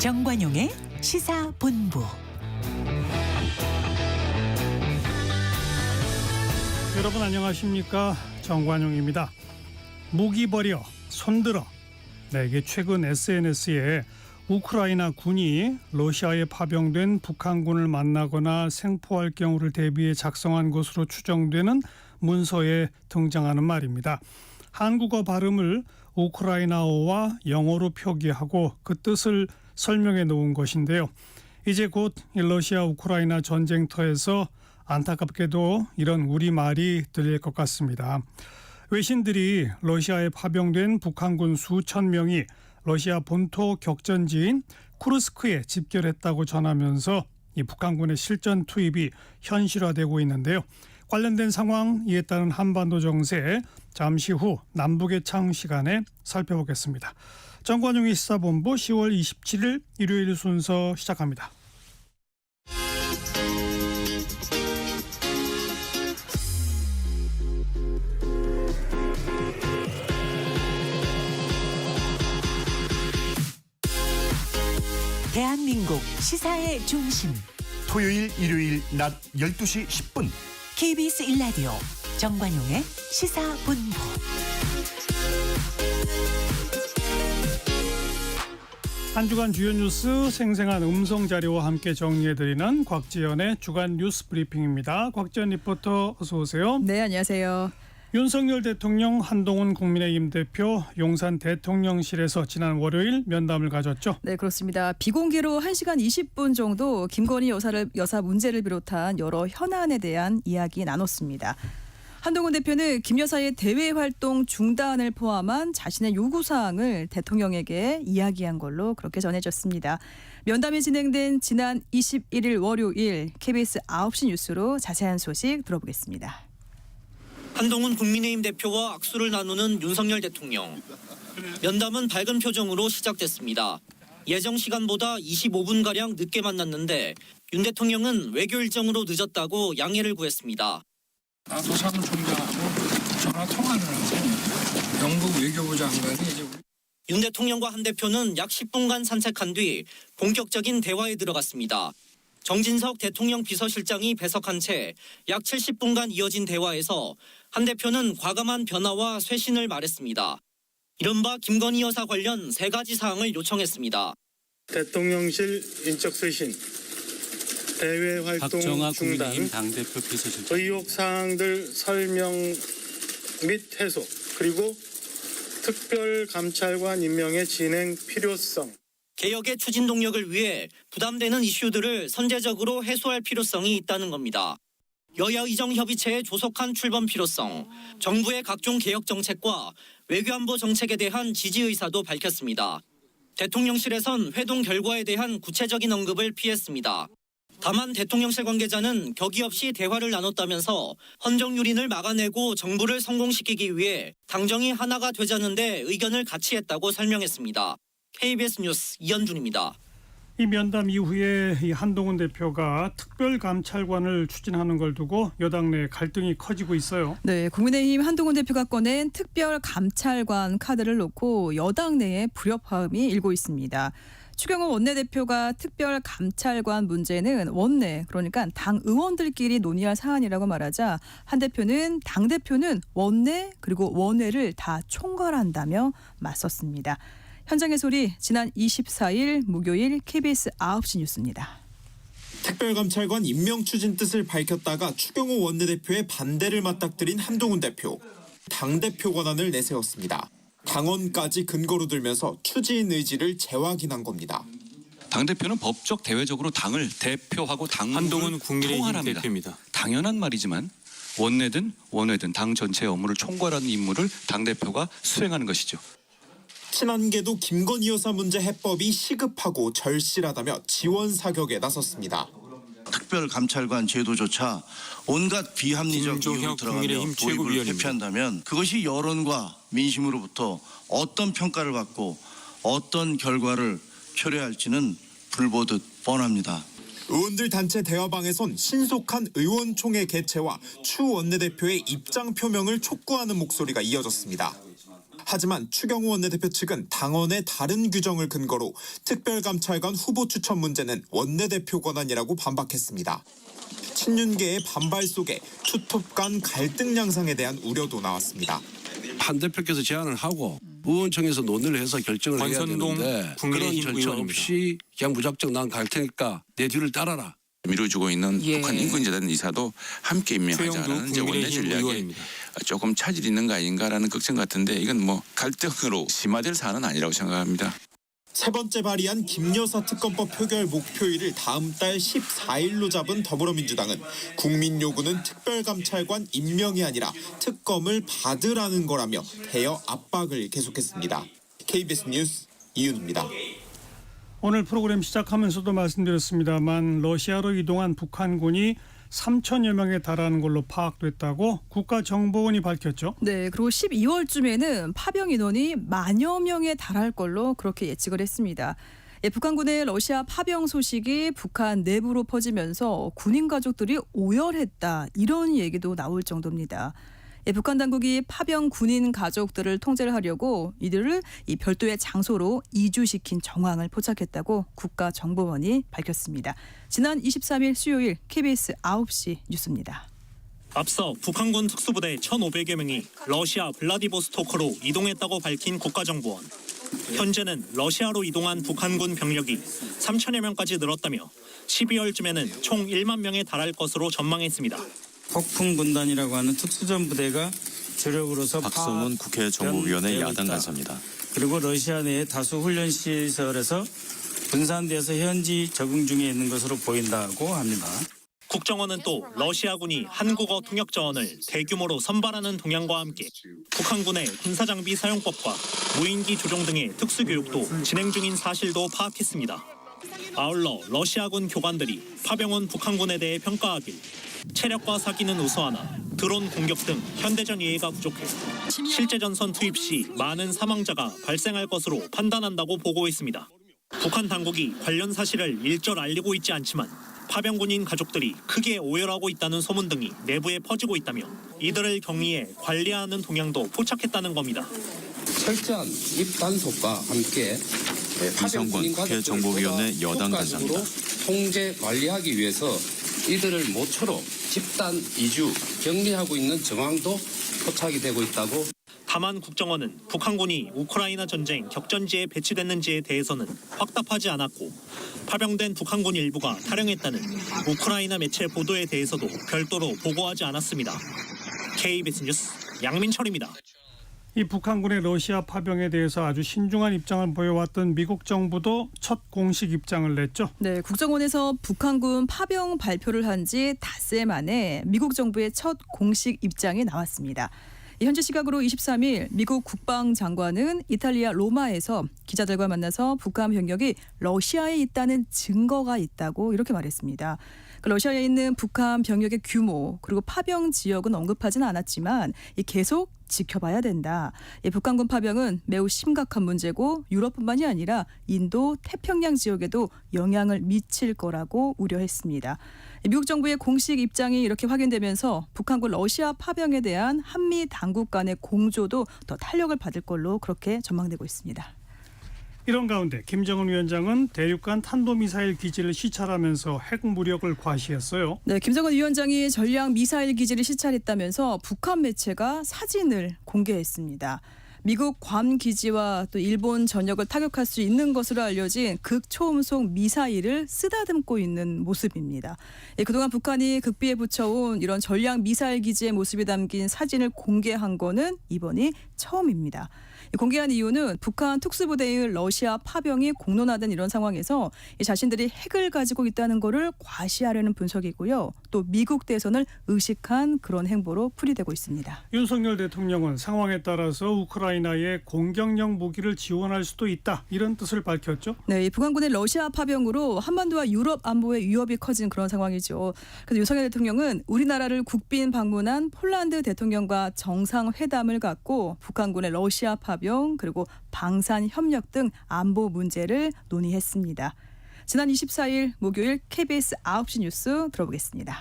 정관용의 시사본부. 여러분 안녕하십니까? 정관용입니다. 무기 버려, 손들어. 이게 최근 SNS에 우크라이나 군이 러시아에 파병된 북한군을 만나거나 생포할 경우를 대비해 작성한 것으로 추정되는 문서에 등장하는 말입니다. 한국어 발음을 우크라이나어와 영어로 표기하고 그 뜻을 설명해 놓은 것인데요. 이제 곧 러시아 우크라이나 전쟁터에서 안타깝게도 이런 우리말이 들릴 것 같습니다. 외신들이 러시아에 파병된 북한군 수천 명이 러시아 본토 격전지인 쿠르스크에 집결했다고 전하면서 이 북한군의 실전 투입이 현실화되고 있는데요. 관련된 상황, 이에 따른 한반도 정세, 잠시 후 남북의 창 시간에 살펴보겠습니다. 정관용의 시사본부 10월 27일 일요일 순서 시작합니다. 대한민국 시사의 중심 토요일, 일요일 낮 12시 10분 KBS 1라디오 정관용의 시사본부. 한 주간 주요 뉴스 생생한 음성 자료와 함께 정리해드리는 곽지연의 주간 뉴스 브리핑입니다. 곽지연 리포터 어서 오세요. 네, 안녕하세요. 윤석열 대통령, 한동훈 국민의힘 대표 용산 대통령실에서 지난 월요일 면담을 가졌죠. 네, 그렇습니다. 비공개로 1시간 20분 정도 김건희 여사 문제를 비롯한 여러 현안에 대한 이야기 나눴습니다. 한동훈 대표는 김 여사의 대외 활동 중단을 포함한 자신의 요구사항을 대통령에게 이야기한 걸로 그렇게 전해졌습니다. 면담이 진행된 지난 21일 월요일 KBS 9시 뉴스로 자세한 소식 들어보겠습니다. 한동훈 국민의힘 대표와 악수를 나누는 윤석열 대통령. 면담은 밝은 표정으로 시작됐습니다. 예정 시간보다 25분가량 늦게 만났는데 윤 대통령은 외교 일정으로 늦었다고 양해를 구했습니다. 나도 사무총장하고 전화 통화를 하고 영국 외교부 장관이 이제 윤 대통령과 한 대표는 약 10분간 산책한 뒤 본격적인 대화에 들어갔습니다. 정진석 대통령 비서실장이 배석한 채 약 70분간 이어진 대화에서 한 대표는 과감한 변화와 쇄신을 말했습니다. 이른바 김건희 여사 관련 3가지 사항을 요청했습니다. 대통령실 인적 쇄신, 대외 활동 박정아 중단, 국민의힘 당대표 비서실장 의혹 사항들 설명 및 해소, 그리고 특별감찰관 임명의 진행 필요성. 개혁의 추진 동력을 위해 부담되는 이슈들을 선제적으로 해소할 필요성이 있다는 겁니다. 여야 의정 협의체의 조속한 출범 필요성, 정부의 각종 개혁 정책과 외교안보 정책에 대한 지지 의사도 밝혔습니다. 대통령실에선 회동 결과에 대한 구체적인 언급을 피했습니다. 다만 대통령실 관계자는 격의 없이 대화를 나눴다면서 헌정유린을 막아내고 정부를 성공시키기 위해 당정이 하나가 되자는데 의견을 같이 했다고 설명했습니다. KBS 뉴스 이현준입니다. 이 면담 이후에 이 한동훈 대표가 특별감찰관을 추진하는 걸 두고 여당 내 갈등이 커지고 있어요. 네, 국민의힘 한동훈 대표가 꺼낸 특별감찰관 카드를 놓고 여당 내에 불협화음이 일고 있습니다. 추경호 원내대표가 특별감찰관 문제는 원내, 그러니까 당 의원들끼리 논의할 사안이라고 말하자 한 대표는 당대표는 원내 그리고 원외를 다 총괄한다며 맞섰습니다. 현장의 소리 지난 24일 목요일 KBS 9시 뉴스입니다. 특별감찰관 임명 추진 뜻을 밝혔다가 추경호 원내대표의 반대를 맞닥뜨린 한동훈 대표. 당대표 권한을 내세웠습니다. 당원까지 근거로 들면서 추진 의지를 재확인한 겁니다. 당대표는 법적 대외적으로 당을 대표하고 당을 한동훈 국민의힘 통할합니다. 대표입니다. 당연한 말이지만 원내든 원외든 당 전체의 업무를 총괄하는 임무를 당대표가 수행하는 것이죠. 친한계도 김건희 여사 문제 해법이 시급하고 절실하다며 지원 사격에 나섰습니다. 특별감찰관 제도조차 온갖 비합리적 이유를 들어가며 도입을 회피한다면 그것이 여론과 민심으로부터 어떤 평가를 받고 어떤 결과를 초래할지는 불보듯 뻔합니다. 의원들 단체 대화방에선 신속한 의원총회 개최와 추 원내대표의 입장 표명을 촉구하는 목소리가 이어졌습니다. 하지만 추경호 원내대표 측은 당원의 다른 규정을 근거로 특별감찰관 후보 추천 문제는 원내대표 권한이라고 반박했습니다. 친윤계의 반발 속에 투톱 간 갈등 양상에 대한 우려도 나왔습니다. 한 대표께서 제안을 하고 의원총회에서 논의를 해서 결정을 해야 되는데 그런 절차 없이 그냥 무작정 난 갈 테니까 내 뒤를 따라라. 미뤄지고 있는 북한 인권재단 이사도 함께 임명하자는 이제 원내 전략에 조금 차질이 있는 거 아닌가라는 걱정 같은데 이건 뭐 갈등으로 심화될 사안은 아니라고 생각합니다. 세 번째 발의한 김여사 특검법 표결 목표일을 다음 달 14일로 잡은 더불어민주당은 국민 요구는 특별감찰관 임명이 아니라 특검을 받으라는 거라며 대여 압박을 계속했습니다. KBS 뉴스 이윤입니다. 오늘 프로그램 시작하면서도 말씀드렸습니다만 러시아로 이동한 북한군이 3천여 명에 달하는 걸로 파악됐다고 국가정보원이 밝혔죠. 네, 그리고 12월쯤에는 파병 인원이 만여 명에 달할 걸로 그렇게 예측을 했습니다. 북한군의 러시아 파병 소식이 북한 내부로 퍼지면서 군인 가족들이 오열했다 이런 얘기도 나올 정도입니다. 북한 당국이 파병 군인 가족들을 통제를 하려고 이들을 이 별도의 장소로 이주시킨 정황을 포착했다고 국가정보원이 밝혔습니다. 지난 23일 수요일 KBS 9시 뉴스입니다. 앞서 북한군 특수부대 1,500여 명이 러시아 블라디보스토크로 이동했다고 밝힌 국가정보원. 현재는 러시아로 이동한 북한군 병력이 3천여 명까지 늘었다며 12월쯤에는 총 1만 명에 달할 것으로 전망했습니다. 폭풍군단이라고 하는 특수전 부대가 주력으로서 박성훈 국회 정보위원회 야당 간사입니다. 그리고 러시아 내 다수 훈련 시설에서 분산돼서 현지 적응 중에 있는 것으로 보인다고 합니다. 국정원은 또 러시아군이 한국어 통역 자원을 대규모로 선발하는 동향과 함께 북한군의 군사장비 사용법과 무인기 조종 등의 특수교육도 진행 중인 사실도 파악했습니다. 아울러 러시아군 교관들이 파병원 북한군에 대해 평가하길 체력과 사기는 우수하나 드론 공격 등 현대전 이해가 부족해 실제 전선 투입 시 많은 사망자가 발생할 것으로 판단한다고 보고했습니다. 북한 당국이 관련 사실을 일절 알리고 있지 않지만 파병군인 가족들이 크게 오열하고 있다는 소문 등이 내부에 퍼지고 있다며 이들을 격리해 관리하는 동향도 포착했다는 겁니다. 철저한 입단속과 함께 이성권 국회 정보위원회 여당 간사입니다. 통제 관리하기 위해서 이들을 모처로 집단 이주 격리하고 있는 정황도 포착이 되고 있다고. 다만 국정원은 북한군이 우크라이나 전쟁 격전지에 배치됐는지에 대해서는 확답하지 않았고 파병된 북한군 일부가 탈영했다는 우크라이나 매체 보도에 대해서도 별도로 보고하지 않았습니다. KBS 뉴스 양민철입니다. 이 북한군의 러시아 파병에 대해서 아주 신중한 입장을 보여왔던 미국 정부도 첫 공식 입장을 냈죠. 네, 국정원에서 북한군 파병 발표를 한 지 닷새 만에 미국 정부의 첫 공식 입장이 나왔습니다. 현지 시각으로 23일 미국 국방장관은 이탈리아 로마에서 기자들과 만나서 북한 병력이 러시아에 있다는 증거가 있다고 이렇게 말했습니다. 러시아에 있는 북한 병력의 규모 그리고 파병 지역은 언급하지는 않았지만 계속 지켜봐야 된다. 북한군 파병은 매우 심각한 문제고 유럽뿐만이 아니라 인도 태평양 지역에도 영향을 미칠 거라고 우려했습니다. 미국 정부의 공식 입장이 이렇게 확인되면서 북한군 러시아 파병에 대한 한미 당국 간의 공조도 더 탄력을 받을 걸로 그렇게 전망되고 있습니다. 이런 가운데 김정은 위원장은 대륙간 탄도미사일 기지를 시찰하면서 핵 무력을 과시했어요. 네, 김정은 위원장이 전략 미사일 기지를 시찰했다면서 북한 매체가 사진을 공개했습니다. 미국 괌 기지와 또 일본 전역을 타격할 수 있는 것으로 알려진 극초음속 미사일을 쓰다듬고 있는 모습입니다. 그동안 북한이 극비에 붙여온 이런 전략 미사일 기지의 모습이 담긴 사진을 공개한 거는 이번이 처음입니다. 공개한 이유는 북한 특수부대의 러시아 파병이 공론화된 이런 상황에서 자신들이 핵을 가지고 있다는 것을 과시하려는 분석이고요. 또 미국 대선을 의식한 그런 행보로 풀이되고 있습니다. 윤석열 대통령은 상황에 따라서 우크라이나에 공격용 무기를 지원할 수도 있다. 이런 뜻을 밝혔죠. 네, 북한군의 러시아 파병으로 한반도와 유럽 안보의 위협이 커진 그런 상황이죠. 그래서 윤석열 대통령은 우리나라를 국빈 방문한 폴란드 대통령과 정상회담을 갖고 북한군의 러시아 파병 그리고 방산 협력 등 안보 문제를 논의했습니다. 지난 24일 목요일 KBS 9시 뉴스 들어보겠습니다.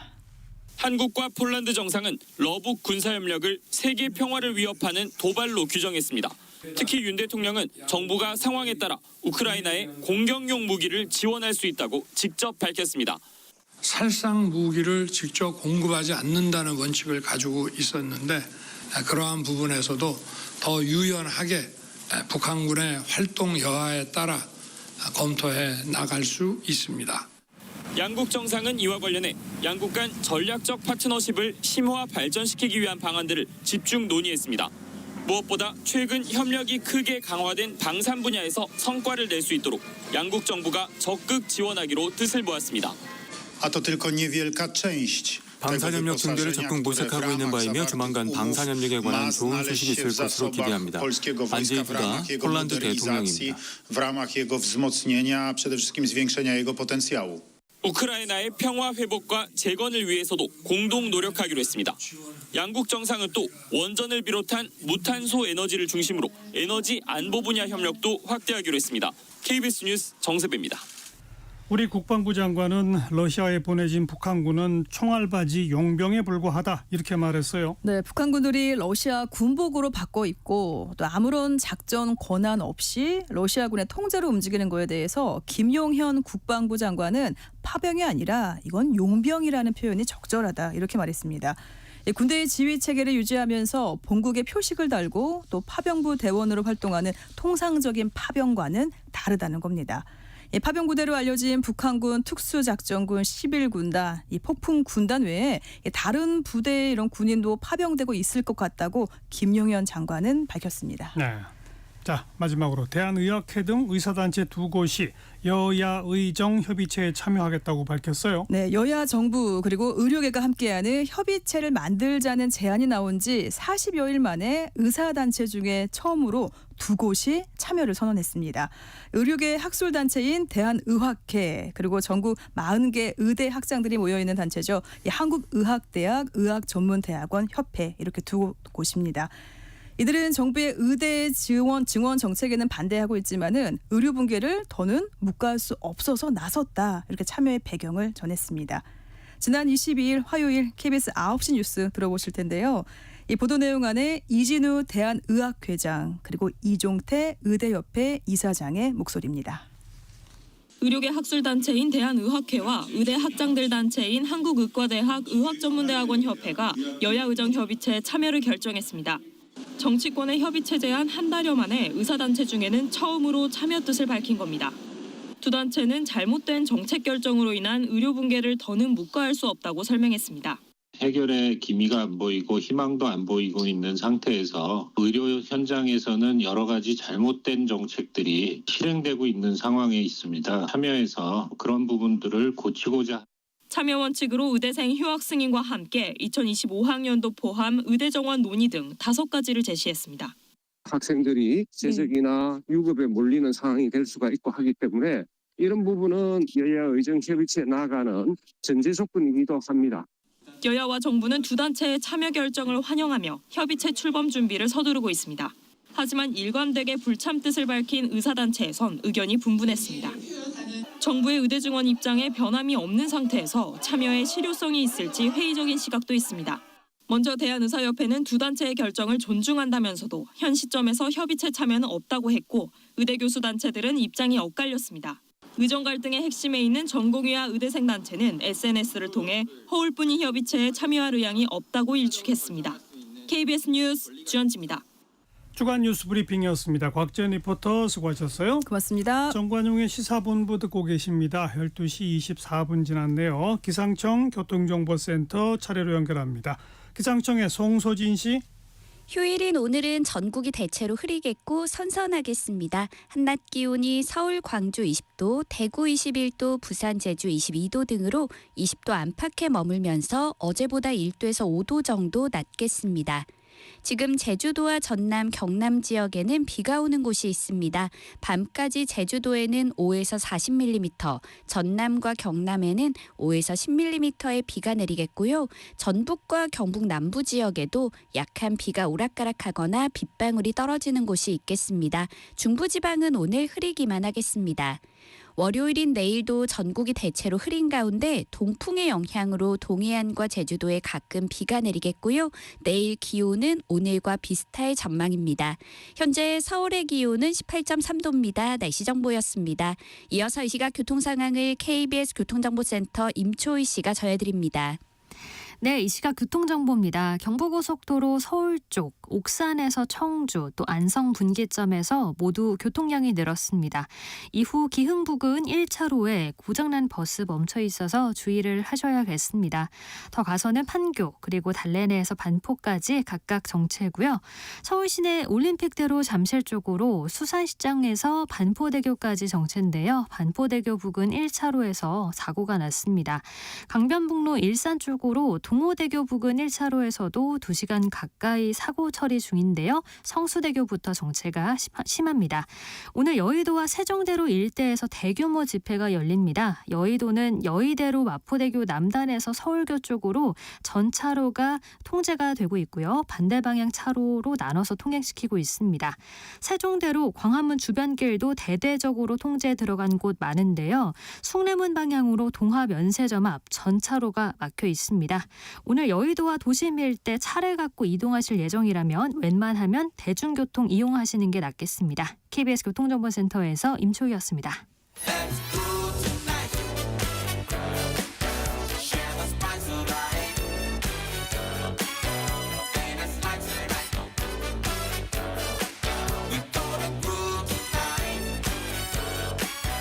한국과 폴란드 정상은 러북 군사협력을 세계 평화를 위협하는 도발로 규정했습니다. 특히 윤 대통령은 정부가 상황에 따라 우크라이나에 공격용 무기를 지원할 수 있다고 직접 밝혔습니다. 살상 무기를 직접 공급하지 않는다는 원칙을 가지고 있었는데 그러한 부분에서도 더 유연하게 북한군의 활동 여하에 따라 검토해 나갈 수 있습니다. 양국 정상은 이와 관련해 양국 간 전략적 파트너십을 심화 발전시키기 위한 방안들을 집중 논의했습니다. 무엇보다 최근 협력이 크게 강화된 방산 분야에서 성과를 낼 수 있도록 양국 정부가 적극 지원하기로 뜻을 모았습니다. 방산협력 준비를 적극 모색하고 있는 바이며 조만간 방산협력에 관한 좋은 소식이 있을 것으로 기대합니다. 안제이 두다 폴란드 대통령입니다. 우크라이나의 평화 회복과 재건을 위해서도 공동 노력하기로 했습니다. 양국 정상은 또 원전을 비롯한 무탄소 에너지를 중심으로 에너지 안보 분야 협력도 확대하기로 했습니다. KBS 뉴스 정세배입니다. 우리 국방부 장관은 러시아에 보내진 북한군은 총알바지 용병에 불과하다 이렇게 말했어요. 네, 북한군들이 러시아 군복으로 바꿔 입고 또 아무런 작전 권한 없이 러시아군의 통제로 움직이는 거에 대해서 김용현 국방부 장관은 파병이 아니라 이건 용병이라는 표현이 적절하다 이렇게 말했습니다. 군대의 지휘 체계를 유지하면서 본국의 표식을 달고 또 파병부 대원으로 활동하는 통상적인 파병과는 다르다는 겁니다. 파병부대로 알려진 북한군 특수작전군 11군단, 이 폭풍군단 외에 다른 부대의 이런 군인도 파병되고 있을 것 같다고 김용현 장관은 밝혔습니다. 네. 자, 마지막으로 대한의학회 등 의사단체 2곳이 여야 의정 협의체에 참여하겠다고 밝혔어요. 네, 여야 정부 그리고 의료계가 함께하는 협의체를 만들자는 제안이 나온 지 40여일 만에 의사단체 중에 처음으로 2곳이 참여를 선언했습니다. 의료계 학술단체인 대한의학회 그리고 전국 40개 의대 학장들이 모여있는 단체죠. 한국의학대학 의학전문대학원 협회 이렇게 2곳입니다. 이들은 정부의 의대 증원 정책에는 반대하고 있지만은 의료 붕괴를 더는 묵과할 수 없어서 나섰다. 이렇게 참여의 배경을 전했습니다. 지난 22일 화요일 KBS 9시 뉴스 들어보실 텐데요. 이 보도 내용 안에 이진우 대한의학회장 그리고 이종태 의대협회 이사장의 목소리입니다. 의료계 학술단체인 대한의학회와 의대 학장들 단체인 한국의과대학 의학전문대학원협회가 여야의정협의체에 참여를 결정했습니다. 정치권의 협의체 제안 한 달여 만에 의사단체 중에는 처음으로 참여 뜻을 밝힌 겁니다. 두 단체는 잘못된 정책 결정으로 인한 의료 붕괴를 더는 묵과할 수 없다고 설명했습니다. 해결의 기미가 안 보이고 희망도 안 보이고 있는 상태에서 의료 현장에서는 여러 가지 잘못된 정책들이 실행되고 있는 상황에 있습니다. 참여해서 그런 부분들을 고치고자 참여 원칙으로 의대생 휴학 승인과 함께 2025학년도 포함 의대 정원 논의 등 5가지를 제시했습니다. 학생들이 재적이나 유급에 몰리는 상황이 될 수가 있고 하기 때문에 이런 부분은 여야 의정 협의체에 나아가는 전제 조건이기도 합니다. 여야와 정부는 두 단체의 참여 결정을 환영하며 협의체 출범 준비를 서두르고 있습니다. 하지만 일관되게 불참 뜻을 밝힌 의사단체에선 의견이 분분했습니다. 정부의 의대 증원 입장에 변함이 없는 상태에서 참여에 실효성이 있을지 회의적인 시각도 있습니다. 먼저 대한의사협회는 두 단체의 결정을 존중한다면서도 현 시점에서 협의체 참여는 없다고 했고 의대 교수 단체들은 입장이 엇갈렸습니다. 의정 갈등의 핵심에 있는 전공의와 의대생 단체는 SNS를 통해 허울뿐인 협의체에 참여할 의향이 없다고 일축했습니다. KBS 뉴스 주현지입니다. 주간 뉴스 브리핑이었습니다. 곽지연 리포터 수고하셨어요. 고맙습니다. 정관용의 시사본부 듣고 계십니다. 12시 24분 지났네요. 기상청 교통정보센터 차례로 연결합니다. 기상청의 송소진 씨. 휴일인 오늘은 전국이 대체로 흐리겠고 선선하겠습니다. 한낮 기온이 서울, 광주 20도, 대구 21도, 부산, 제주 22도 등으로 20도 안팎에 머물면서 어제보다 1도에서 5도 정도 낮겠습니다. 지금 제주도와 전남, 경남 지역에는 비가 오는 곳이 있습니다. 밤까지 제주도에는 5에서 40mm, 전남과 경남에는 5에서 10mm의 비가 내리겠고요. 전북과 경북 남부 지역에도 약한 비가 오락가락하거나 빗방울이 떨어지는 곳이 있겠습니다. 중부지방은 오늘 흐리기만 하겠습니다. 월요일인 내일도 전국이 대체로 흐린 가운데 동풍의 영향으로 동해안과 제주도에 가끔 비가 내리겠고요. 내일 기온은 오늘과 비슷할 전망입니다. 현재 서울의 기온은 18.3도입니다. 날씨 정보였습니다. 이어서 이 시각 교통 상황을 KBS 교통정보센터 임초희 씨가 전해드립니다. 네, 이 시각 교통정보입니다. 경부고속도로 서울 쪽 옥산에서 청주 또 안성 분기점에서 모두 교통량이 늘었습니다. 이후 기흥 부근 1차로에 고장난 버스 멈춰 있어서 주의를 하셔야겠습니다. 더 가서는 판교 그리고 달래내에서 반포까지 각각 정체고요. 서울 시내 올림픽대로 잠실 쪽으로 수산시장에서 반포대교까지 정체인데요. 반포대교 부근 1차로에서 사고가 났습니다. 강변북로 일산 쪽으로 동호대교 부근 1차로에서도 2시간 가까이 사고 처리 중인데요. 성수대교부터 정체가 심합니다. 오늘 여의도와 세종대로 일대에서 대규모 집회가 열립니다. 여의도는 여의대로 마포대교 남단에서 서울교 쪽으로 전 차로가 통제가 되고 있고요. 반대 방향 차로로 나눠서 통행시키고 있습니다. 세종대로 광화문 주변길도 대대적으로 통제에 들어간 곳 많은데요. 숭례문 방향으로 동화면세점 앞 전 차로가 막혀 있습니다. 오늘 여의도와 도심 일대 차를 갖고 이동하실 예정이라면 웬만하면 대중교통 이용하시는 게 낫겠습니다. KBS 교통정보센터에서 임초희였습니다.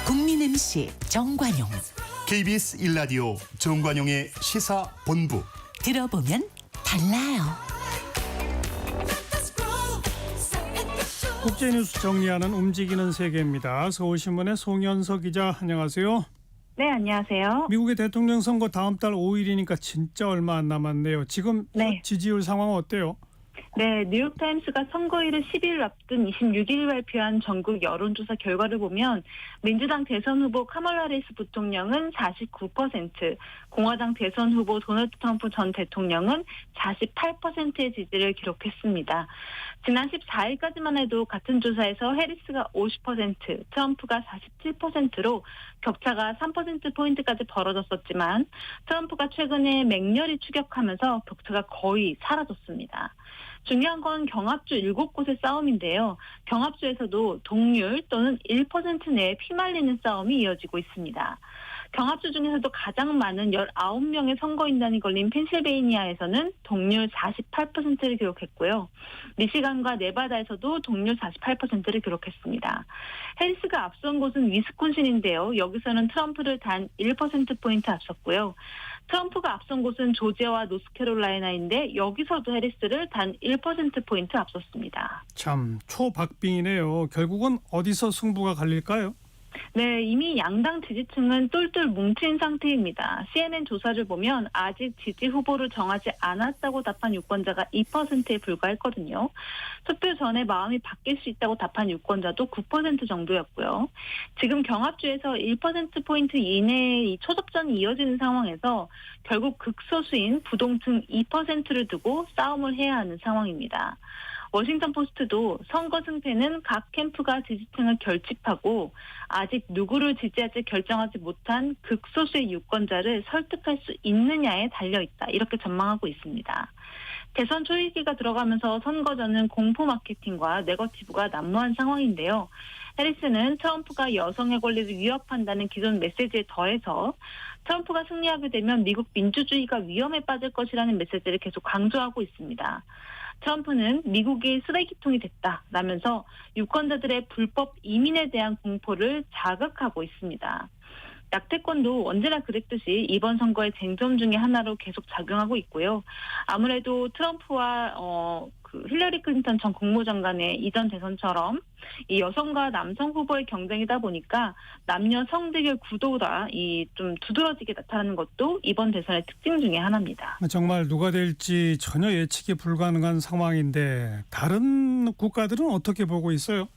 국민 MC 정관용. KBS 1라디오 정관용의 시사본부. 들어보면 달라요. 국제뉴스 정리하는 움직이는 세계입니다. 서울신문의 송현석 기자, 안녕하세요. 네, 안녕하세요. 미국의 대통령 선거 다음 달 5일이니까 진짜 얼마 안 남았네요. 지금 지지율 상황은 어때요? 네, 뉴욕타임스가 선거일을 10일 앞둔 26일 발표한 전국 여론조사 결과를 보면 민주당 대선 후보 카멀라 해리스 부통령은 49%, 공화당 대선 후보 도널드 트럼프 전 대통령은 48%의 지지를 기록했습니다. 지난 14일까지만 해도 같은 조사에서 해리스가 50%, 트럼프가 47%로 격차가 3%포인트까지 벌어졌었지만 트럼프가 최근에 맹렬히 추격하면서 격차가 거의 사라졌습니다. 중요한 건 경합주 7곳의 싸움인데요. 경합주에서도 동률 또는 1% 내에 피말리는 싸움이 이어지고 있습니다. 경합주 중에서도 가장 많은 19명의 선거인단이 걸린 펜실베이니아에서는 동률 48%를 기록했고요. 미시간과 네바다에서도 동률 48%를 기록했습니다. 해리스가 앞선 곳은 위스콘신인데요. 여기서는 트럼프를 단 1%포인트 앞섰고요. 트럼프가 앞선 곳은 조지아와 노스캐롤라이나인데 여기서도 해리스를 단 1%포인트 앞섰습니다. 참 초박빙이네요. 결국은 어디서 승부가 갈릴까요? 네, 이미 양당 지지층은 똘똘 뭉친 상태입니다. CNN 조사를 보면 아직 지지 후보를 정하지 않았다고 답한 유권자가 2%에 불과했거든요. 투표 전에 마음이 바뀔 수 있다고 답한 유권자도 9% 정도였고요. 지금 경합주에서 1%포인트 이내의 이 초접전이 이어지는 상황에서 결국 극소수인 부동층 2%를 두고 싸움을 해야 하는 상황입니다. 워싱턴 포스트도 선거 승패는 각 캠프가 지지층을 결집하고 아직 누구를 지지할지 결정하지 못한 극소수의 유권자를 설득할 수 있느냐에 달려있다. 이렇게 전망하고 있습니다. 대선 초일기가 들어가면서 선거전은 공포 마케팅과 네거티브가 난무한 상황인데요. 해리스는 트럼프가 여성의 권리를 위협한다는 기존 메시지에 더해서 트럼프가 승리하게 되면 미국 민주주의가 위험에 빠질 것이라는 메시지를 계속 강조하고 있습니다. 트럼프는 미국이 쓰레기통이 됐다라면서 유권자들의 불법 이민에 대한 공포를 자극하고 있습니다. 약태권도 언제나 그랬듯이 이번 선거의 쟁점 중에 하나로 계속 작용하고 있고요. 아무래도 트럼프와 힐러리 클린턴 전 국무장관의 이전 대선처럼 이 여성과 남성 후보의 경쟁이다 보니까 남녀 성대결 구도가 좀 두드러지게 나타나는 것도 이번 대선의 특징 중에 하나입니다. 정말 누가 될지 전혀 예측이 불가능한 상황인데 다른 국가들은 어떻게 보고 있어요?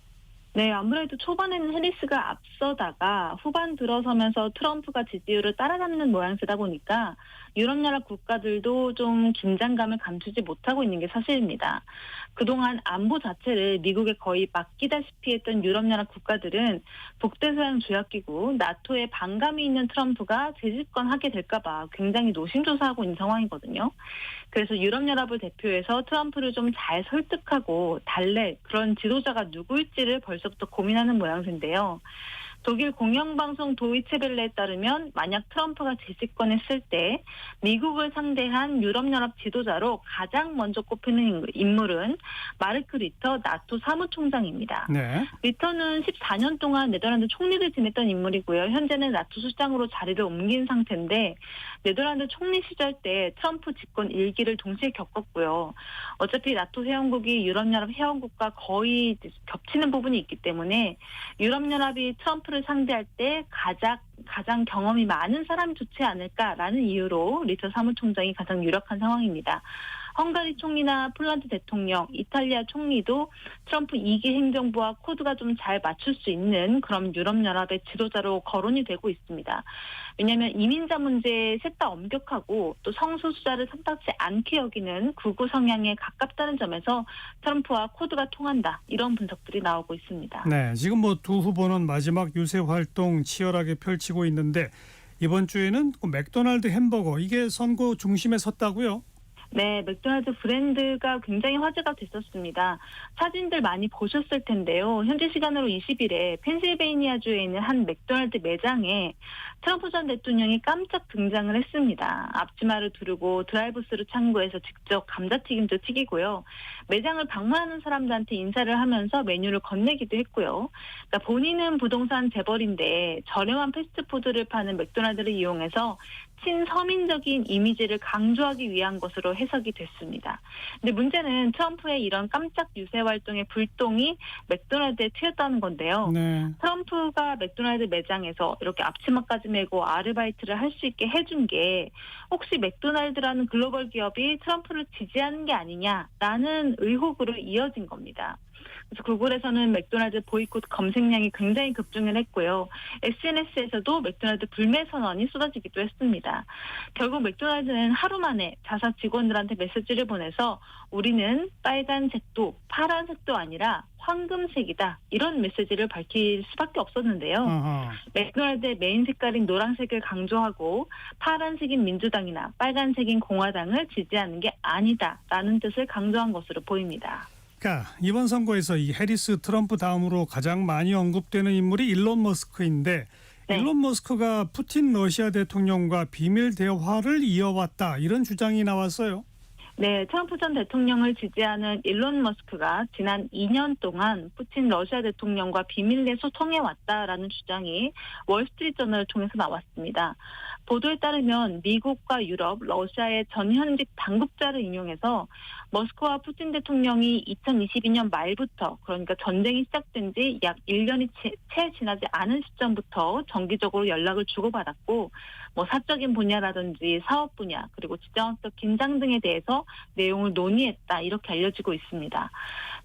네, 아무래도 초반에는 해리스가 앞서다가 후반 들어서면서 트럼프가 지지율을 따라잡는 모양새다 보니까 유럽연합 국가들도 좀 긴장감을 감추지 못하고 있는 게 사실입니다. 그동안 안보 자체를 미국에 거의 맡기다시피 했던 유럽연합 국가들은 북대서양 조약기구 나토에 반감이 있는 트럼프가 재집권하게 될까 봐 굉장히 노심초사하고 있는 상황이거든요. 그래서 유럽연합을 대표해서 트럼프를 좀 잘 설득하고 달랠 그런 지도자가 누구일지를 벌써부터 고민하는 모양새인데요. 독일 공영방송 도이체벨레에 따르면 만약 트럼프가 재집권했을 때 미국을 상대한 유럽연합 지도자로 가장 먼저 꼽히는 인물은 마르크 리터 나토 사무총장입니다. 네. 리터는 14년 동안 네덜란드 총리를 지냈던 인물이고요. 현재는 나토 수장으로 자리를 옮긴 상태인데 네덜란드 총리 시절 때 트럼프 집권 1기를 동시에 겪었고요. 어차피 나토 회원국이 유럽연합 회원국과 거의 겹치는 부분이 있기 때문에 유럽연합이 트럼프를 상대할 때 가장 경험이 많은 사람이 좋지 않을까라는 이유로 리터 사무총장이 가장 유력한 상황입니다. 헝가리 총리나 폴란드 대통령, 이탈리아 총리도 트럼프 2기 행정부와 코드가 좀 잘 맞출 수 있는 그런 유럽연합의 지도자로 거론이 되고 있습니다. 왜냐하면 이민자 문제에 셋 다 엄격하고 또 성소수자를 탐탁지 않게 여기는 극우 성향에 가깝다는 점에서 트럼프와 코드가 통한다. 이런 분석들이 나오고 있습니다. 네, 지금 뭐 두 후보는 마지막 유세 활동 치열하게 펼치고 있는데 이번 주에는 맥도날드 햄버거 이게 선거 중심에 섰다고요? 네, 맥도날드 브랜드가 굉장히 화제가 됐었습니다. 사진들 많이 보셨을 텐데요. 현지 시간으로 20일에 펜실베이니아주에 있는 한 맥도날드 매장에 트럼프 전 대통령이 깜짝 등장을 했습니다. 앞치마를 두르고 드라이브스루 창구에서 직접 감자튀김도 튀기고요. 매장을 방문하는 사람들한테 인사를 하면서 메뉴를 건네기도 했고요. 그러니까 본인은 부동산 재벌인데 저렴한 패스트푸드를 파는 맥도날드를 이용해서 친서민적인 이미지를 강조하기 위한 것으로 해석이 됐습니다. 근데 문제는 트럼프의 이런 깜짝 유세 활동의 불똥이 맥도날드에 튀었다는 건데요. 네. 트럼프가 맥도날드 매장에서 이렇게 앞치마까지 메고 아르바이트를 할 수 있게 해준 게 혹시 맥도날드라는 글로벌 기업이 트럼프를 지지하는 게 아니냐라는 의혹으로 이어진 겁니다. 그래서 구글에서는 맥도날드 보이콧 검색량이 굉장히 급증을 했고요. SNS에서도 맥도날드 불매 선언이 쏟아지기도 했습니다. 결국 맥도날드는 하루 만에 자사 직원들한테 메시지를 보내서 우리는 빨간색도 파란색도 아니라 황금색이다. 이런 메시지를 밝힐 수밖에 없었는데요. 맥도날드의 메인 색깔인 노란색을 강조하고 파란색인 민주당이나 빨간색인 공화당을 지지하는 게 아니다라는 뜻을 강조한 것으로 보입니다. 그러니까 이번 선거에서 이 해리스 트럼프 다음으로 가장 많이 언급되는 인물이 일론 머스크인데 네. 일론 머스크가 푸틴 러시아 대통령과 비밀 대화를 이어왔다 이런 주장이 나왔어요. 네, 트럼프 전 대통령을 지지하는 일론 머스크가 지난 2년 동안 푸틴 러시아 대통령과 비밀리에 소통해왔다라는 주장이 월스트리트저널을 통해서 나왔습니다. 보도에 따르면 미국과 유럽, 러시아의 전현직 당국자를 인용해서 머스크와 푸틴 대통령이 2022년 말부터 그러니까 전쟁이 시작된 지 약 1년이 채 지나지 않은 시점부터 정기적으로 연락을 주고받았고 사적인 분야라든지 사업 분야 그리고 지정학적 긴장 등에 대해서 내용을 논의했다 이렇게 알려지고 있습니다.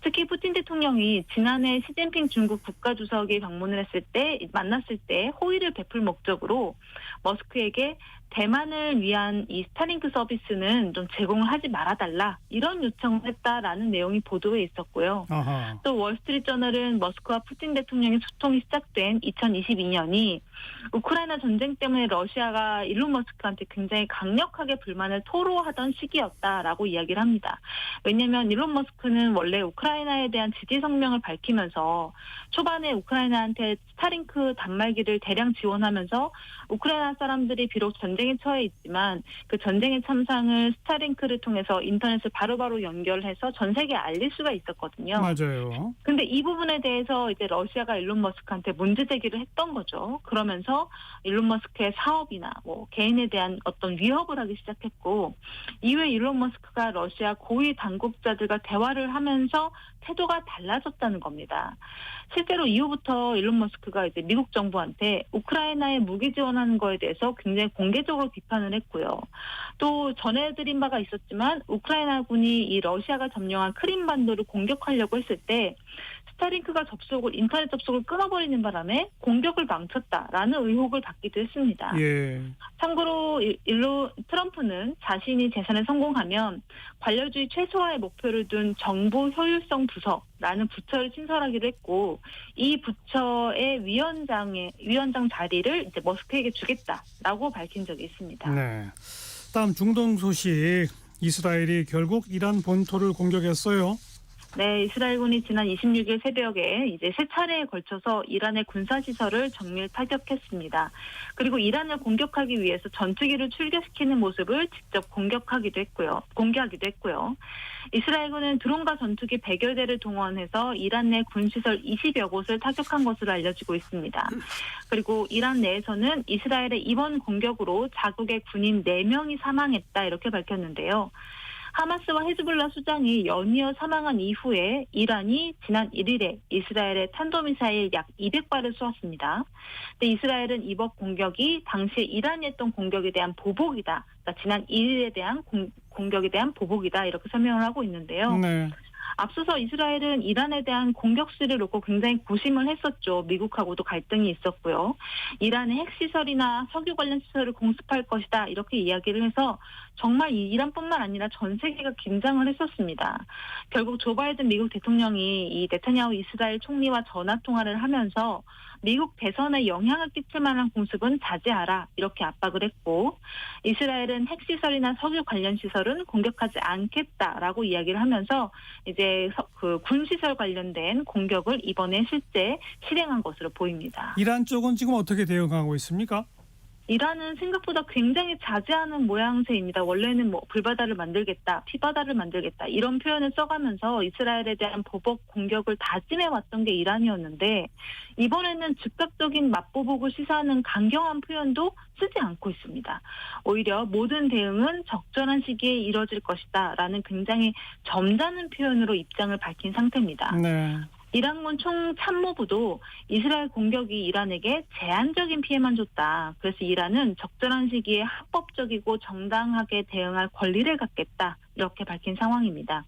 특히 푸틴 대통령이 지난해 시진핑 중국 국가주석이 방문을 만났을 때 호의를 베풀 목적으로 머스크에게 대만을 위한 이 스타링크 서비스는 좀 제공을 하지 말아달라 이런 요청을 했다라는 내용이 보도에 있었고요. 아하. 또 월스트리트저널은 머스크와 푸틴 대통령의 소통이 시작된 2022년이 우크라이나 전쟁 때문에 러시아가 일론 머스크한테 굉장히 강력하게 불만을 토로하던 시기였다라고 이야기를 합니다. 왜냐하면 일론 머스크는 원래 우크라이나에 대한 지지 성명을 밝히면서 초반에 우크라이나한테 스타링크 단말기를 대량 지원하면서 우크라이나 사람들이 비록 전쟁에 처해 있지만 그 전쟁의 참상을 스타링크를 통해서 인터넷을 바로바로 연결해서 전 세계에 알릴 수가 있었거든요. 맞아요. 근데 이 부분에 대해서 이제 러시아가 일론 머스크한테 문제 제기를 했던 거죠. 그러면서 일론 머스크의 사업이나 개인에 대한 어떤 위협을 하기 시작했고 이후에 일론 머스크가 러시아 고위 당국자들과 대화를 하면서 태도가 달라졌다는 겁니다. 실제로 이후부터 일론 머스크가 이제 미국 정부한테 우크라이나에 무기 지원하는 거에 대해서 굉장히 공개적으로 공개적으로 비판을 했고요. 또 전해드린 바가 있었지만 우크라이나군이 이 러시아가 점령한 크림반도를 공격하려고 했을 때 스타링크가 인터넷 접속을 끊어버리는 바람에 공격을 망쳤다라는 의혹을 받기도 했습니다. 예. 참고로 트럼프는 자신이 재선에 성공하면 관료주의 최소화의 목표를 둔 정보 효율성 부서라는 부처를 신설하기로 했고 이 부처의 위원장 자리를 이제 머스크에게 주겠다라고 밝힌 적이 있습니다. 네. 다음 중동 소식. 이스라엘이 결국 이란 본토를 공격했어요. 네, 이스라엘군이 지난 26일 새벽에 이제 세 차례에 걸쳐서 이란의 군사시설을 정밀 타격했습니다. 그리고 이란을 공격하기 위해서 전투기를 출격시키는 모습을 직접 공개하기도 했고요. 이스라엘군은 드론과 전투기 100여 대를 동원해서 이란 내 군시설 20여 곳을 타격한 것으로 알려지고 있습니다. 그리고 이란 내에서는 이스라엘의 이번 공격으로 자국의 군인 4명이 사망했다 이렇게 밝혔는데요. 하마스와 헤즈볼라 수장이 연이어 사망한 이후에 이란이 지난 1일에 이스라엘의 탄도미사일 약 200발을 쏘았습니다. 근데 이스라엘은 이번 공격이 당시에 이란이 했던 공격에 대한 보복이다. 그러니까 지난 1일에 대한 공격에 대한 보복이다. 이렇게 설명을 하고 있는데요. 네. 앞서서 이스라엘은 이란에 대한 공격 수를 놓고 굉장히 고심을 했었죠. 미국하고도 갈등이 있었고요. 이란의 핵시설이나 석유 관련 시설을 공습할 것이다. 이렇게 이야기를 해서 정말 이란뿐만 아니라 전 세계가 긴장을 했었습니다. 결국 조 바이든 미국 대통령이 이 네타냐후 이스라엘 총리와 전화통화를 하면서 미국 대선에 영향을 끼칠 만한 공습은 자제하라 이렇게 압박을 했고 이스라엘은 핵시설이나 석유 관련 시설은 공격하지 않겠다라고 이야기를 하면서 이제 그 군시설 관련된 공격을 이번에 실제 실행한 것으로 보입니다. 이란 쪽은 지금 어떻게 대응하고 있습니까? 이란은 생각보다 굉장히 자제하는 모양새입니다. 원래는 뭐 불바다를 만들겠다, 피바다를 만들겠다 이런 표현을 써가면서 이스라엘에 대한 보복 공격을 다짐해왔던 게 이란이었는데 이번에는 즉각적인 맞보복을 시사하는 강경한 표현도 쓰지 않고 있습니다. 오히려 모든 대응은 적절한 시기에 이뤄질 것이다라는 굉장히 점잖은 표현으로 입장을 밝힌 상태입니다. 네. 이란군 총참모부도 이스라엘 공격이 이란에게 제한적인 피해만 줬다. 그래서 이란은 적절한 시기에 합법적이고 정당하게 대응할 권리를 갖겠다. 이렇게 밝힌 상황입니다.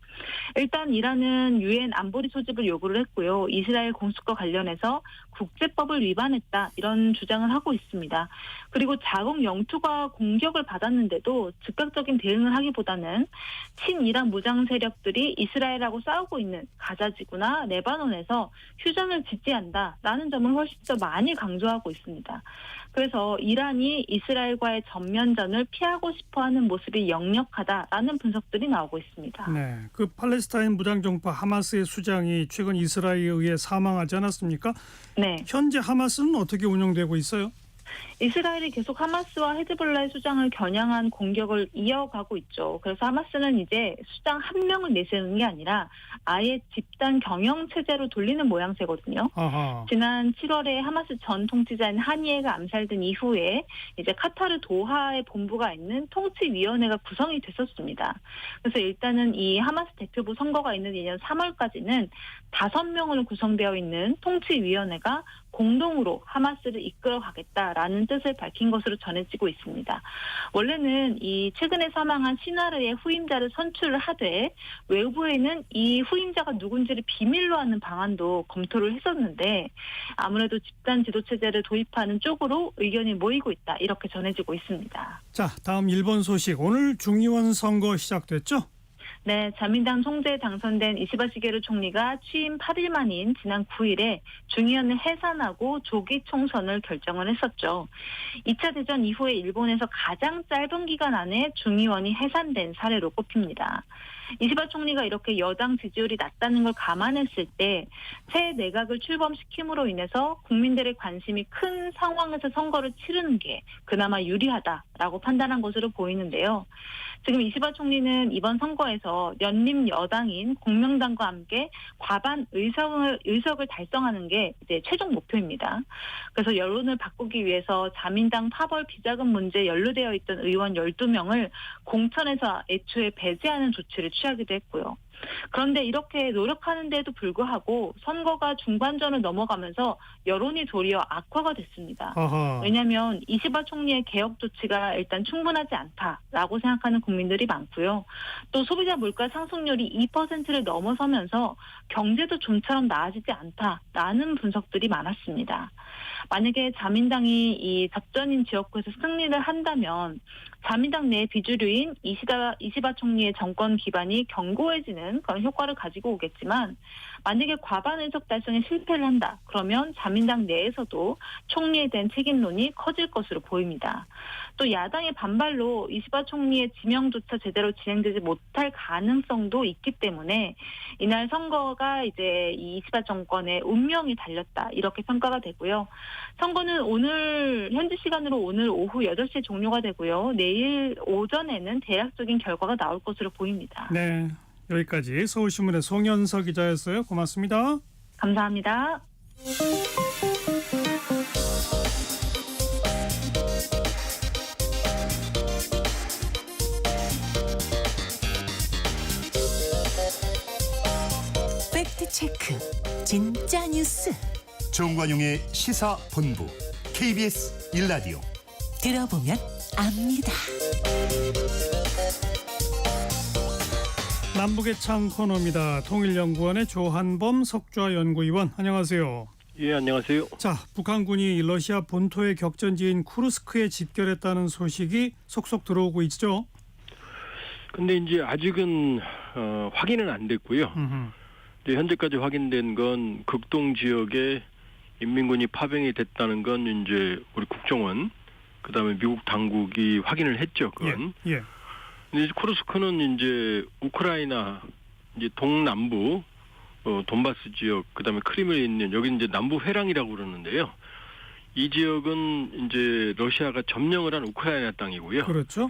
일단 이란은 유엔 안보리 소집을 요구를 했고요. 이스라엘 공습과 관련해서 국제법을 위반했다. 이런 주장을 하고 있습니다. 그리고 자국 영토가 공격을 받았는데도 즉각적인 대응을 하기보다는 친이란 무장 세력들이 이스라엘하고 싸우고 있는 가자지구나 레바논에서 휴전을 지지한다라는 점을 훨씬 더 많이 강조하고 있습니다. 그래서 이란이 이스라엘과의 전면전을 피하고 싶어하는 모습이 역력하다라는 분석들이 나오고 있습니다. 네, 그 팔레스타인 무장정파 하마스의 수장이 최근 이스라엘에 의해 사망하지 않았습니까? 네. 현재 하마스는 어떻게 운영되고 있어요? 이스라엘이 계속 하마스와 헤즈볼라의 수장을 겨냥한 공격을 이어가고 있죠. 그래서 하마스는 이제 수장 한 명을 내세우는 게 아니라 아예 집단 경영 체제로 돌리는 모양새거든요. 아하. 지난 7월에 하마스 전 통치자인 하니에가 암살된 이후에 이제 카타르 도하에 본부가 있는 통치위원회가 구성이 됐었습니다. 그래서 일단은 이 하마스 대표부 선거가 있는 내년 3월까지는 5명으로 구성되어 있는 통치위원회가 공동으로 하마스를 이끌어가겠다라는 뜻을 밝힌 것으로 전해지고 있습니다. 원래는 이 최근에 사망한 시나르의 후임자를 선출을 하되 외부에는 이 후임자가 누군지를 비밀로 하는 방안도 검토를 했었는데 아무래도 집단 지도체제를 도입하는 쪽으로 의견이 모이고 있다 이렇게 전해지고 있습니다. 자, 다음 일본 소식. 오늘 중의원 선거 시작됐죠? 네, 자민당 총재에 당선된 이시바 시게루 총리가 취임 8일 만인 지난 9일에 중의원을 해산하고 조기 총선을 결정을 했었죠. 2차 대전 이후에 일본에서 가장 짧은 기간 안에 중의원이 해산된 사례로 꼽힙니다. 이시바 총리가 이렇게 여당 지지율이 낮다는 걸 감안했을 때 새 내각을 출범시킴으로 인해서 국민들의 관심이 큰 상황에서 선거를 치르는 게 그나마 유리하다라고 판단한 것으로 보이는데요. 지금 이시바 총리는 이번 선거에서 연립 여당인 공명당과 함께 과반 의석을 달성하는 게 이제 최종 목표입니다. 그래서 여론을 바꾸기 위해서 자민당 파벌 비자금 문제에 연루되어 있던 의원 12명을 공천에서 애초에 배제하는 조치를 취하기도 했고요. 그런데 이렇게 노력하는데도 불구하고 선거가 중반전을 넘어가면서 여론이 도리어 악화가 됐습니다. 아하. 왜냐하면 이시바 총리의 개혁 조치가 일단 충분하지 않다라고 생각하는 국민들이 많고요. 또 소비자 물가 상승률이 2%를 넘어서면서 경제도 좀처럼 나아지지 않다라는 분석들이 많았습니다. 만약에 자민당이 이 접전인 지역구에서 승리를 한다면 자민당 내 비주류인 이시바 총리의 정권 기반이 견고해지는 그런 효과를 가지고 오겠지만 만약에 과반 의석 달성에 실패를 한다. 그러면 자민당 내에서도 총리에 대한 책임론이 커질 것으로 보입니다. 또 야당의 반발로 이시바 총리의 지명조차 제대로 진행되지 못할 가능성도 있기 때문에 이날 선거가 이제 이 이시바 정권의 운명이 달렸다. 이렇게 평가가 되고요. 선거는 오늘 현지 시간으로 오늘 오후 8시에 종료가 되고요. 내일 오전에는 대략적인 결과가 나올 것으로 보입니다. 네, 여기까지 서울신문의 송현석 기자였어요. 고맙습니다. 감사합니다. 팩트체크 진짜 뉴스 정관용의 시사본부 KBS 1라디오 들어보면 압니다. 남북의 창 코너입니다. 통일연구원의 조한범 석좌 연구위원, 안녕하세요. 예, 안녕하세요. 자, 북한군이 러시아 본토의 격전지인 쿠르스크에 집결했다는 소식이 속속 들어오고 있죠. 근데 이제 아직은 확인은 안 됐고요. 이제 현재까지 확인된 건 극동 지역에 인민군이 파병이 됐다는 건 이제 우리 국정원, 그다음에 미국 당국이 확인을 했죠. 그건. 예. 근데 이제 쿠르스크는 이제 우크라이나 이제 동남부 돈바스 지역, 그다음에 크림에 있는 여기 이제 남부 회랑이라고 그러는데요. 이 지역은 이제 러시아가 점령을 한 우크라이나 땅이고요. 그렇죠.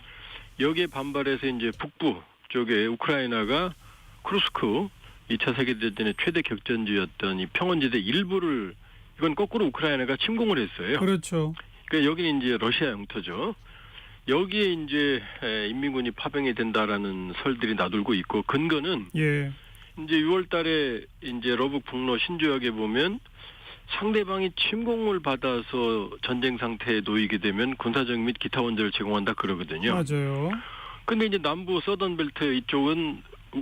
여기에 반발해서 이제 북부 쪽에 우크라이나가 쿠르스크 2차 세계대전의 최대 격전지였던 이 평원지대 일부를 이건 거꾸로 우크라이나가 침공을 했어요. 그렇죠. 그러니까 여기는 이제 러시아 영토죠. 여기에 이제 인민군이 파병이 된다라는 설들이 나돌고 있고 근거는 예. 이제 6월달에 이제 러북 북로 신조약에 보면 상대방이 침공을 받아서 전쟁 상태에 놓이게 되면 군사적 및 기타 원조를 제공한다 그러거든요. 맞아요. 근데 이제 남부 서던벨트 이쪽은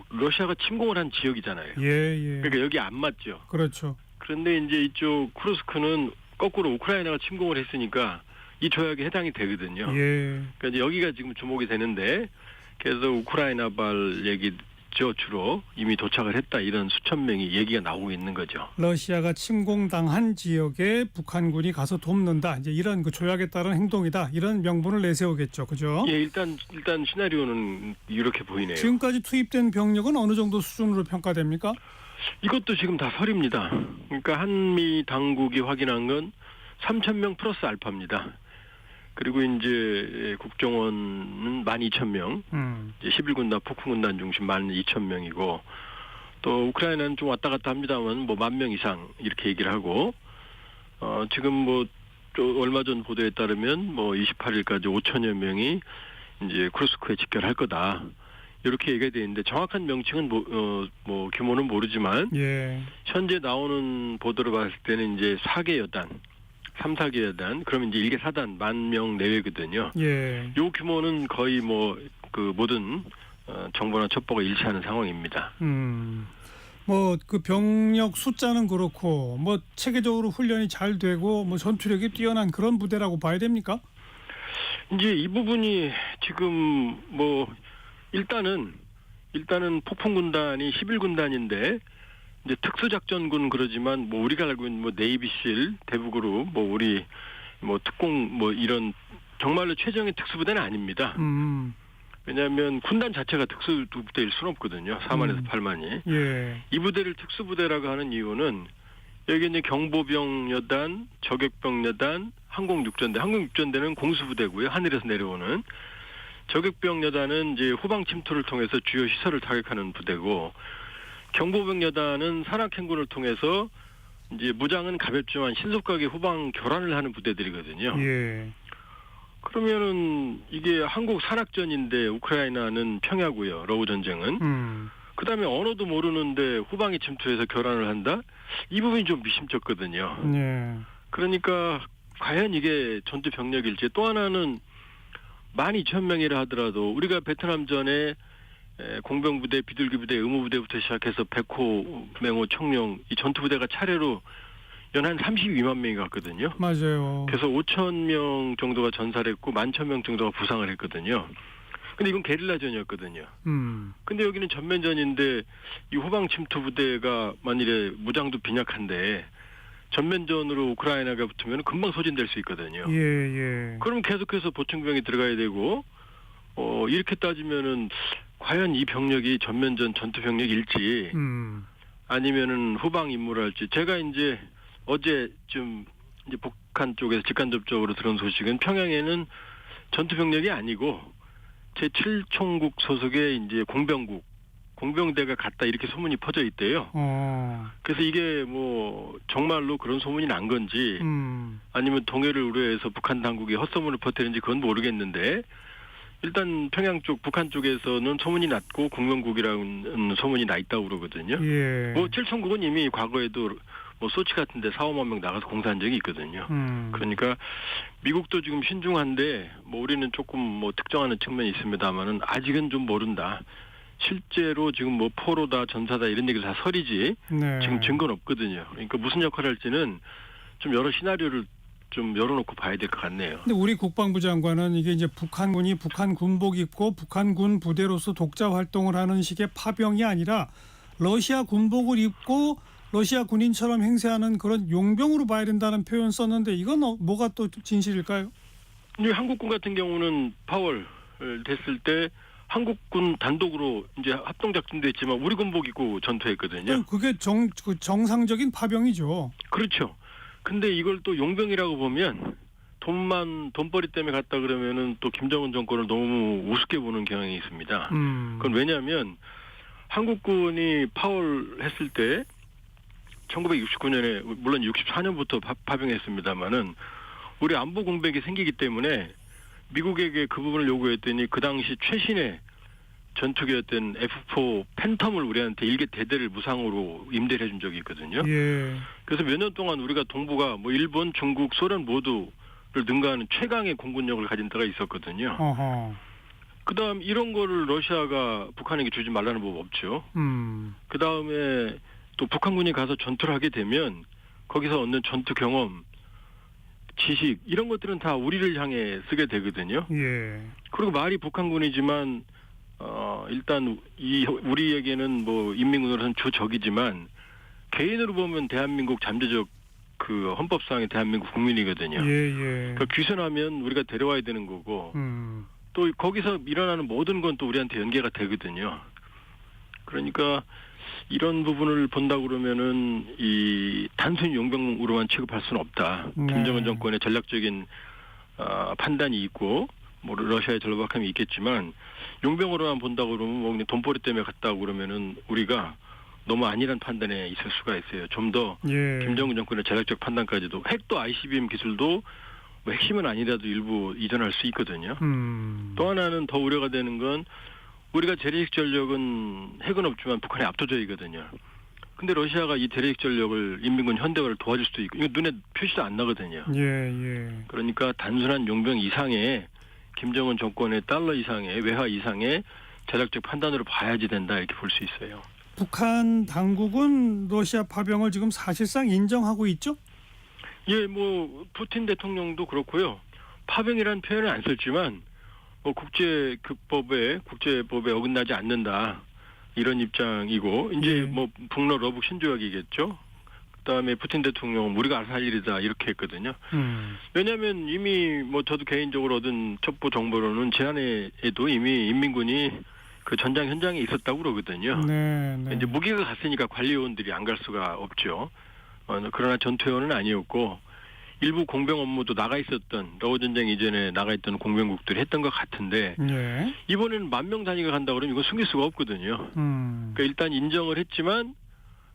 러시아가 침공을 한 지역이잖아요. 예. 그러니까 여기 안 맞죠. 그렇죠. 그런데 이제 이쪽 쿠르스크는 거꾸로 우크라이나가 침공을 했으니까 이 조약에 해당이 되거든요. 예. 그러니까 이제 여기가 지금 주목이 되는데 그래서 우크라이나발 얘기죠. 주로 이미 도착을 했다 이런 수천 명이 얘기가 나오고 있는 거죠. 러시아가 침공당한 지역에 북한군이 가서 돕는다. 이제 이런 그 조약에 따른 행동이다. 이런 명분을 내세우겠죠. 그죠? 예, 일단 시나리오는 이렇게 보이네요. 지금까지 투입된 병력은 어느 정도 수준으로 평가됩니까? 이것도 지금 다 설입니다. 그러니까 한미 당국이 확인한 건 3,000명 플러스 알파입니다. 그리고 이제 국정원은 12,000명, 이제 11군단 폭풍군단 중심 12,000명이고 또 우크라이나는 좀 왔다 갔다 합니다만 뭐 10,000명 이상 이렇게 얘기를 하고 지금 뭐 얼마 전 보도에 따르면 뭐 28일까지 5,000여 명이 이제 쿠르스크에 집결할 거다. 이렇게 얘기가 되어 있는데 정확한 명칭은 뭐 규모는 모르지만 예. 현재 나오는 보도를 봤을 때는 이제 4개 여단, 3, 4개 여단, 그러면 이제 1개 사단 10,000명 내외거든요. 예. 요 규모는 거의 뭐 그 모든 정보나 첩보가 일치하는 상황입니다. 뭐 그 병력 숫자는 그렇고 뭐 체계적으로 훈련이 잘 되고 뭐 전투력이 뛰어난 그런 부대라고 봐야 됩니까? 이제 이 부분이 지금 뭐 일단은 폭풍군단이 11군단인데 이제 특수작전군 그러지만 뭐 우리가 알고 있는 뭐 네이비실 대북으로 뭐 우리 뭐 특공 뭐 이런 정말로 최정의 특수부대는 아닙니다. 왜냐하면 군단 자체가 특수부대일 수는 없거든요. 4만에서 8만이. 예. 이 부대를 특수부대라고 하는 이유는 여기 이제 경보병여단, 저격병여단, 항공육전대. 항공육전대는 공수부대고요. 하늘에서 내려오는. 저격병여단은 이제 후방 침투를 통해서 주요 시설을 타격하는 부대고 경보병여단은 산악행군을 통해서 이제 무장은 가볍지만 신속하게 후방 교란을 하는 부대들이거든요. 예. 그러면은 이게 한국 산악전인데 우크라이나는 평야고요. 러우 전쟁은. 그다음에 언어도 모르는데 후방이 침투해서 교란을 한다? 이 부분이 좀 미심쩍거든요. 네. 그러니까 과연 이게 전투 병력일지. 또 하나는 12,000명이라 하더라도 우리가 베트남전에 공병부대, 비둘기부대, 의무부대부터 시작해서 백호, 맹호, 청룡 이 전투부대가 차례로 연 한 32만 명이 갔거든요. 맞아요. 그래서 5,000명 정도가 전사를 했고 11,000명 정도가 부상을 했거든요. 근데 이건 게릴라전이었거든요. 근데 여기는 전면전인데 이 후방 침투 부대가 만일에 무장도 빈약한데 전면전으로 우크라이나가 붙으면 금방 소진될 수 있거든요. 예. 그럼 계속해서 보충병이 들어가야 되고 이렇게 따지면은 과연 이 병력이 전면전 전투 병력일지 아니면은 후방 임무를 할지. 제가 이제 어제 좀 이제 북한 쪽에서 직간접적으로 들은 소식은 평양에는 전투 병력이 아니고 제7총국 소속의 이제 공병대가 갔다 이렇게 소문이 퍼져 있대요. 그래서 이게 뭐 정말로 그런 소문이 난 건지 아니면 동해를 우려해서 북한 당국이 헛소문을 퍼뜨리는지 그건 모르겠는데 일단 평양 쪽 북한 쪽에서는 소문이 났고 공병국이라는 소문이 나 있다고 그러거든요. 예. 뭐 7총국은 이미 과거에도 뭐 소치 같은데 4-5만 명 나가서 공사한 적이 있거든요. 그러니까 미국도 지금 신중한데 뭐 우리는 조금 뭐 특정하는 측면이 있습니다만은 아직은 좀 모른다. 실제로 지금 뭐 포로다 전사다 이런 얘기를 다 설이지 네. 지금 증거는 없거든요. 그러니까 무슨 역할을 할지는 좀 여러 시나리오를 좀 열어놓고 봐야 될 것 같네요. 근데 우리 국방부 장관은 이게 이제 북한군이 북한 군복 입고 북한군 부대로서 독자 활동을 하는 식의 파병이 아니라 러시아 군복을 입고 러시아 군인처럼 행세하는 그런 용병으로 봐야 된다는 표현 썼는데 이건 뭐가 또 진실일까요? 한국군 같은 경우는 8월 됐을 때 한국군 단독으로 이제 합동작전도 했지만 우리 군복 입고 전투했거든요. 그게 정상적인 파병이죠. 그렇죠. 근데 이걸 또 용병이라고 보면 돈벌이 때문에 갔다 그러면은 또 김정은 정권을 너무 우습게 보는 경향이 있습니다. 그건 왜냐하면 한국군이 파월 했을 때 1969년에 물론 64년부터 파병했습니다마는 우리 안보 공백이 생기기 때문에 미국에게 그 부분을 요구했더니 그 당시 최신의 전투기였던 F4 팬텀을 우리한테 일개 대대를 무상으로 임대를 해준 적이 있거든요. 예. 그래서 몇 년 동안 우리가 동북아 뭐 일본, 중국, 소련 모두를 능가하는 최강의 공군력을 가진 데가 있었거든요. 그다음 이런 거를 러시아가 북한에게 주지 말라는 법 없죠. 그다음에 또 북한군이 가서 전투를 하게 되면 거기서 얻는 전투 경험, 지식 이런 것들은 다 우리를 향해 쓰게 되거든요. 예. 그리고 말이 북한군이지만 일단 우리에게는 뭐 인민군으로서는 주적이지만 개인으로 보면 대한민국 잠재적 그 헌법상의 대한민국 국민이거든요. 예. 그 귀순하면 우리가 데려와야 되는 거고 또 거기서 일어나는 모든 건 또 우리한테 연계가 되거든요. 그러니까 이런 부분을 본다 그러면은 이 단순히 용병으로만 취급할 수는 없다. 김정은 정권의 전략적인 판단이 있고 뭐 러시아의 절박함이 있겠지만 용병으로만 본다 그러면 뭐 그냥 돈벌이 때문에 갔다 그러면은 우리가 너무 아니란 판단에 있을 수가 있어요. 좀 더 김정은 정권의 전략적 판단까지도 핵도 ICBM 기술도 뭐 핵심은 아니라도 일부 이전할 수 있거든요. 또 하나는 더 우려가 되는 건 우리가 재래식 전력은 핵은 없지만 북한이 압도적이거든요. 근데 러시아가 이 재래식 전력을 인민군 현대화를 도와줄 수도 있고 이거 눈에 표시도 안 나거든요. 예. 그러니까 단순한 용병 이상의 김정은 정권의 달러 이상의 외화 이상의 전략적 판단으로 봐야지 된다 이렇게 볼 수 있어요. 북한 당국은 러시아 파병을 지금 사실상 인정하고 있죠? 예, 뭐 푸틴 대통령도 그렇고요. 파병이라는 표현은 안 썼지만 뭐 국제법에 어긋나지 않는다 이런 입장이고 이제 뭐 북러 러북 신조약이겠죠. 그다음에 푸틴 대통령은 우리가 알아서 할 일이다 이렇게 했거든요. 왜냐하면 이미 뭐 저도 개인적으로 얻은 첩보 정보로는 지난해에도 이미 인민군이 그 전장 현장에 있었다고 그러거든요. 이제 무기가 갔으니까 관리요원들이 안 갈 수가 없죠. 그러나 전투요원은 아니었고 일부 공병 업무도 나가 있었던 러우 전쟁 이전에 나가 있던 공병국들이 했던 것 같은데 이번에는 10,000명 단위가 간다 그러면 이건 숨길 수가 없거든요. 그러니까 일단 인정을 했지만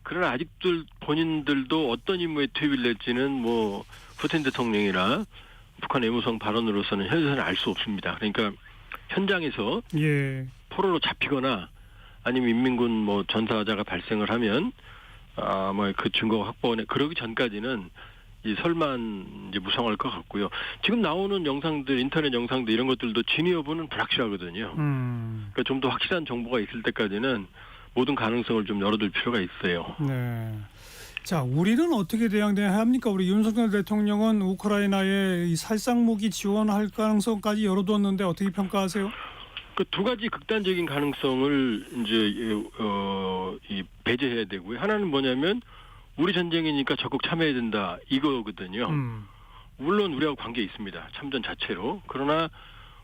그러나 아직도 본인들도 어떤 임무에 투입이 될지는 뭐 푸틴 대통령이나 북한 외무성 발언으로서는 현재는 알 수 없습니다. 그러니까 현장에서 포로로 잡히거나 아니면 인민군 뭐 전사자가 발생을 하면 뭐 그 증거 확보에 그러기 전까지는 이 설만 이제 무성할 것 같고요. 지금 나오는 영상들, 인터넷 영상들 이런 것들도 진위 여부는 불확실하거든요. 그러니까 좀 더 확실한 정보가 있을 때까지는 모든 가능성을 좀 열어둘 필요가 있어요. 네. 자, 우리는 어떻게 대응해야 합니까? 우리 윤석열 대통령은 우크라이나에 이 살상 무기 지원할 가능성까지 열어뒀는데 어떻게 평가하세요? 그 두 가지 극단적인 가능성을 이제 배제해야 되고요. 하나는 뭐냐면 우리 전쟁이니까 적극 참여해야 된다 이거거든요. 물론 우리하고 관계 있습니다. 참전 자체로. 그러나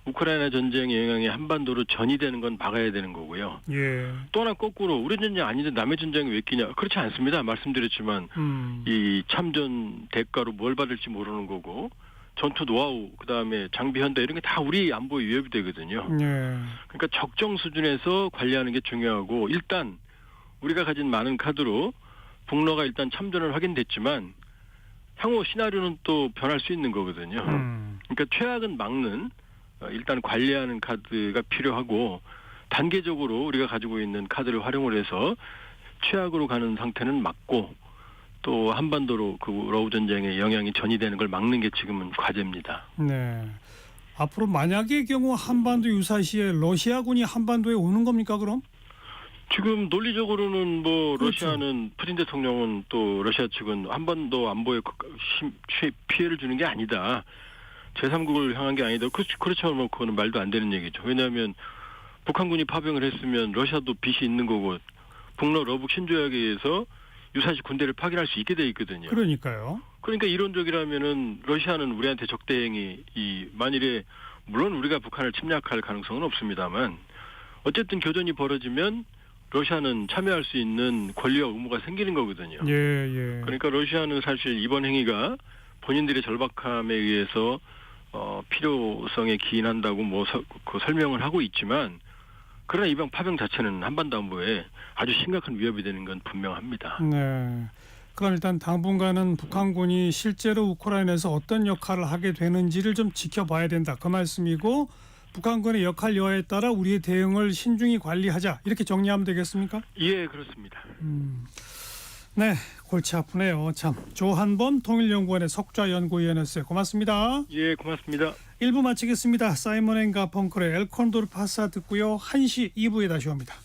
우크라이나 전쟁의 영향이 한반도로 전이되는 건 막아야 되는 거고요. 예. 또 하나 거꾸로 우리 전쟁 아닌데 남의 전쟁이 왜 끼냐. 그렇지 않습니다. 말씀드렸지만 이 참전 대가로 뭘 받을지 모르는 거고 전투 노하우 그다음에 장비 현대 이런 게 다 우리 안보에 위협이 되거든요. 예. 그러니까 적정 수준에서 관리하는 게 중요하고 일단 우리가 가진 많은 카드로 북러가 일단 참전을 확인됐지만 향후 시나리오는 또 변할 수 있는 거거든요. 그러니까 최악은 막는 일단 관리하는 카드가 필요하고 단계적으로 우리가 가지고 있는 카드를 활용을 해서 최악으로 가는 상태는 막고 또 한반도로 그 러우 전쟁의 영향이 전이되는 걸 막는 게 지금은 과제입니다. 네. 앞으로 만약의 경우 한반도 유사시에 러시아군이 한반도에 오는 겁니까 그럼? 지금 논리적으로는 뭐 그렇죠. 러시아는 푸틴 대통령은 또 러시아 측은 한반도 안보에 피해를 주는 게 아니다. 제3국을 향한 게 아니다. 그렇죠. 뭐 그거는 말도 안 되는 얘기죠. 왜냐하면 북한군이 파병을 했으면 러시아도 빚이 있는 거고 북러 러북 신조약에 의해서 유사시 군대를 파견할 수 있게 돼 있거든요. 그러니까요. 그러니까 이론적이라면은 러시아는 우리한테 적대행위 만일에 물론 우리가 북한을 침략할 가능성은 없습니다만 어쨌든 교전이 벌어지면 러시아는 참여할 수 있는 권리와 의무가 생기는 거거든요. 예. 그러니까 러시아는 사실 이번 행위가 본인들의 절박함에 의해서 필요성에 기인한다고 그 설명을 하고 있지만 그러나 이번 파병 자체는 한반도 안보에 아주 심각한 위협이 되는 건 분명합니다. 네. 그럼 일단 당분간은 북한군이 실제로 우크라이나에서 어떤 역할을 하게 되는지를 좀 지켜봐야 된다. 그 말씀이고 북한군의 역할 여하에 따라 우리의 대응을 신중히 관리하자. 이렇게 정리하면 되겠습니까? 예, 그렇습니다. 네, 골치 아프네요. 참. 조한범 통일연구원의 석좌연구위원이었어요. 고맙습니다. 예, 고맙습니다. 1부 마치겠습니다. 사이먼 앤 가펑클의 엘 콘도르 파사 듣고요. 1시 2부에 다시 옵니다.